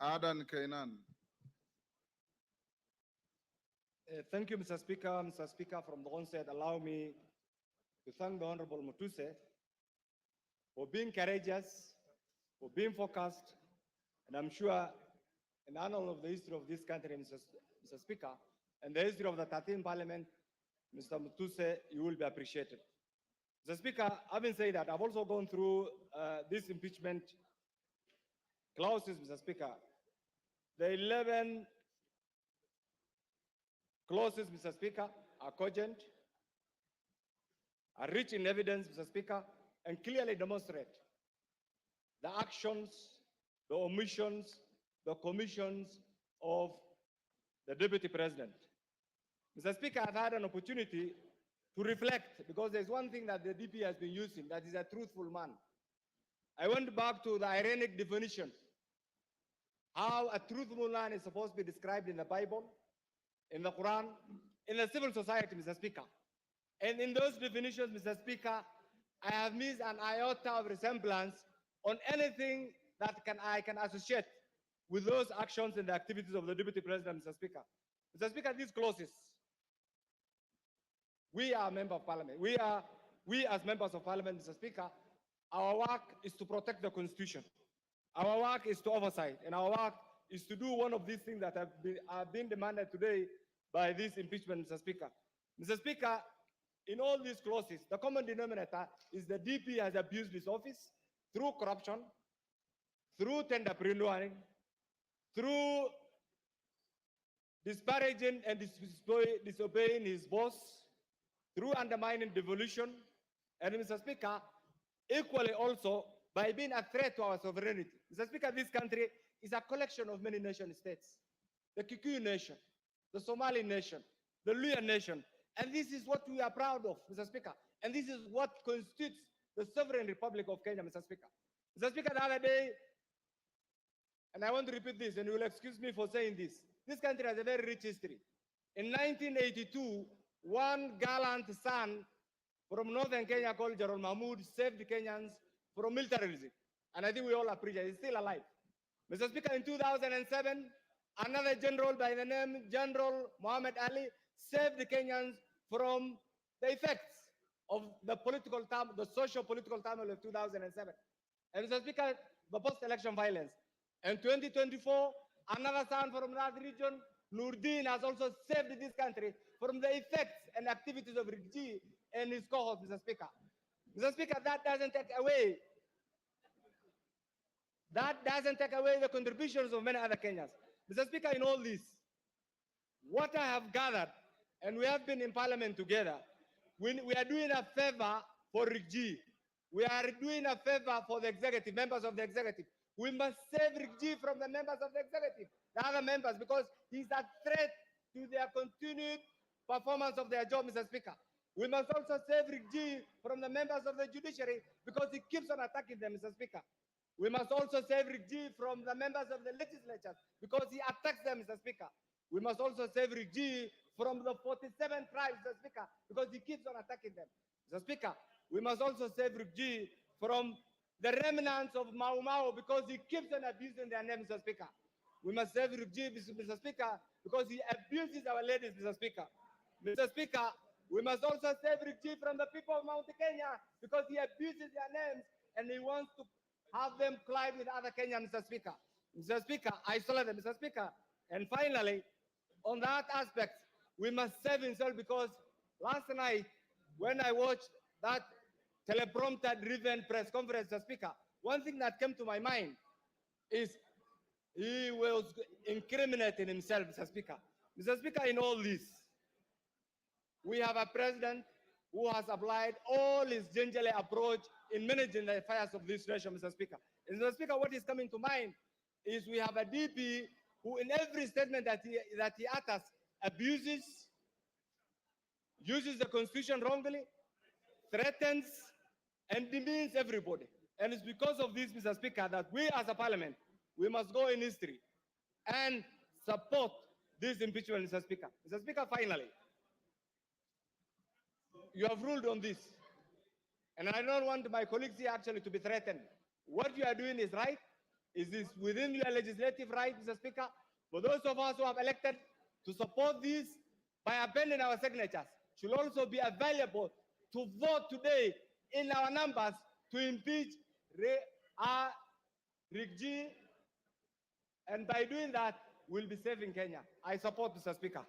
Adan Keynan. Thank you, Mr. Speaker. Mr. Speaker, from the onset, allow me to thank the Honorable Mutuse for being courageous, for being focused, and I'm sure in annal of the history of this country, Mr. Speaker, and the history of the 13th Parliament, Mr. Mutuse, you will be appreciated. Mr. Speaker, having said that, I've also gone through this impeachment clauses, Mr. Speaker. The 11 clauses, Mr. Speaker, are cogent, are rich in evidence, Mr. Speaker, and clearly demonstrate the actions, the omissions, the commissions of the Deputy President. Mr. Speaker, I've had an opportunity to reflect because there's one thing that the DP has been using, that is a truthful man. I went back to the ironic definition, how a truthful man is supposed to be described in the Bible, in the Quran, in the civil society, Mr. Speaker. And in those definitions, Mr. Speaker, I have missed an iota of resemblance on anything that I can associate with those actions and the activities of the Deputy President, Mr. Speaker. Mr. Speaker, these clauses, we are a member of Parliament. We as members of Parliament, Mr. Speaker, our work is to protect the Constitution. Our work is to oversight, and our work is to do one of these things that have been demanded today by this impeachment, Mr. Speaker. Mr. Speaker, in all these clauses, the common denominator is the DP has abused his office through corruption, through tender pre-knowing, through disparaging and disobeying his boss, through undermining devolution, and Mr. Speaker, equally also by being a threat to our sovereignty. Mr. Speaker, this country is a collection of many nation states. The Kikuyu nation, the Somali nation, the Luya nation, and this is what we are proud of, Mr. Speaker, and this is what constitutes the sovereign Republic of Kenya, Mr. Speaker. Mr. Speaker, the other day, and I want to repeat this, and you will excuse me for saying this country has a very rich history. In 1982, one gallant son from northern Kenya called Gerald Mahmoud saved the Kenyans from militarism. And I think we all appreciate it. He's still alive. Mr. Speaker, in 2007, another general by the name General Muhammad Ali saved the Kenyans from the effects of the socio-political turmoil of 2007. And Mr. Speaker, the post-election violence. In 2024, another son from that region, Nurdin, has also saved this country from the effects and activities of Rigathi and his cohorts, Mr. Speaker. Mr. Speaker, that doesn't take away the contributions of many other Kenyans. Mr. Speaker, in all this, what I have gathered, and we have been in Parliament together, we are doing a favor for Rigathi. We are doing a favor for the executive, members of the executive. We must save Rigathi from the members of the executive, the other members, because he's a threat to their continued performance of their job, Mr. Speaker. We must also save Rigathi from the members of the judiciary because he keeps on attacking them, Mr. Speaker. We must also save Rigathi from the members of the legislature because he attacks them, Mr. Speaker. We must also save Rigathi from the 47 tribes, Mr. Speaker, because he keeps on attacking them. Mr. Speaker, we must also save Rigathi from the remnants of Mau Mau because he keeps on abusing their name, Mr. Speaker. We must save Rigathi, Mr. Speaker, because he abuses our ladies, Mr. Speaker. Mr. Speaker, we must also save Rigathi from the people of Mount Kenya because he abuses their names and he wants to have them collide with other Kenyans, Mr. Speaker. Mr. Speaker, isolate them, Mr. Speaker. And finally, on that aspect, we must save himself because last night, when I watched that teleprompter-driven press conference, Mr. Speaker, one thing that came to my mind is he was incriminating himself, Mr. Speaker. Mr. Speaker, in all this, we have a president who has applied all his gingerly approach in managing the affairs of this nation, Mr. Speaker. And Mr. Speaker, what is coming to mind is we have a DP who in every statement that he utters abuses, uses the Constitution wrongly, threatens, and demeans everybody. And it's because of this, Mr. Speaker, that we as a parliament, we must go in history and support this impeachment, Mr. Speaker. Mr. Speaker, finally, you have ruled on this. And I don't want my colleagues here actually to be threatened. What you are doing is right. It is within your legislative right, Mr. Speaker, for those of us who have elected to support this by appending our signatures should also be available to vote today in our numbers to impeach Rigathi, and by doing that, we'll be saving Kenya. I support, Mr. Speaker.